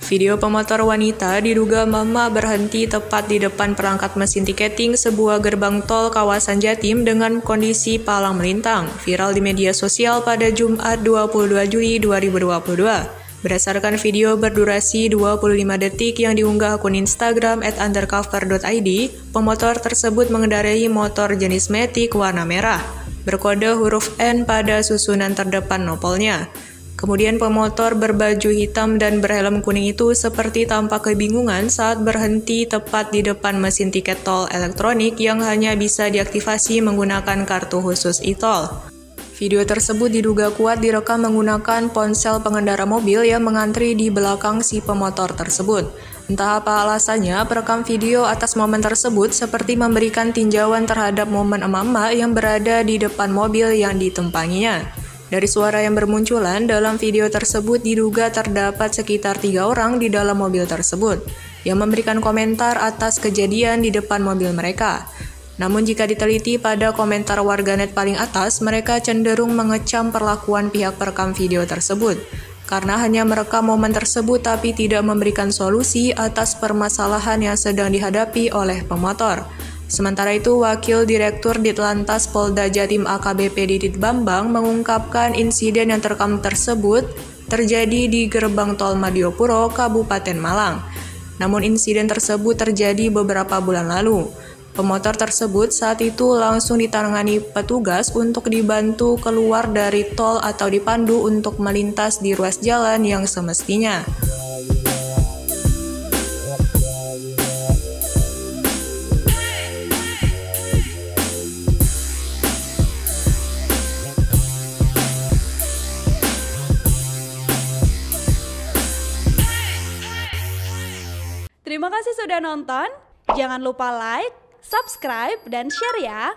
Video pemotor wanita diduga mama berhenti tepat di depan perangkat mesin tiketing sebuah gerbang tol kawasan Jatim dengan kondisi palang melintang, viral di media sosial pada Jumat 22 Juli 2022. Berdasarkan video berdurasi 25 detik yang diunggah akun Instagram @undercover.id, pemotor tersebut mengendarai motor jenis Matic warna merah, berkode huruf N pada susunan terdepan nopolnya. Kemudian pemotor berbaju hitam dan berhelm kuning itu seperti tampak kebingungan saat berhenti tepat di depan mesin tiket tol elektronik yang hanya bisa diaktifasi menggunakan kartu khusus e-tol. Video tersebut diduga kuat direkam menggunakan ponsel pengendara mobil yang mengantri di belakang si pemotor tersebut. Entah apa alasannya, perekam video atas momen tersebut seperti memberikan tinjauan terhadap momen emak-emak yang berada di depan mobil yang ditumpanginya. Dari suara yang bermunculan, dalam video tersebut diduga terdapat sekitar 3 orang di dalam mobil tersebut, yang memberikan komentar atas kejadian di depan mobil mereka. Namun jika diteliti pada komentar warganet paling atas, mereka cenderung mengecam perlakuan pihak perekam video tersebut, karena hanya merekam momen tersebut tapi tidak memberikan solusi atas permasalahan yang sedang dihadapi oleh pemotor. Sementara itu, Wakil Direktur Ditlantas Polda Jatim AKBP Didit Bambang mengungkapkan insiden yang terekam tersebut terjadi di gerbang tol Madiopuro, Kabupaten Malang. Namun insiden tersebut terjadi beberapa bulan lalu. Pemotor tersebut saat itu langsung ditangani petugas untuk dibantu keluar dari tol atau dipandu untuk melintas di ruas jalan yang semestinya. Terima kasih sudah nonton. Jangan lupa like, subscribe, dan share ya.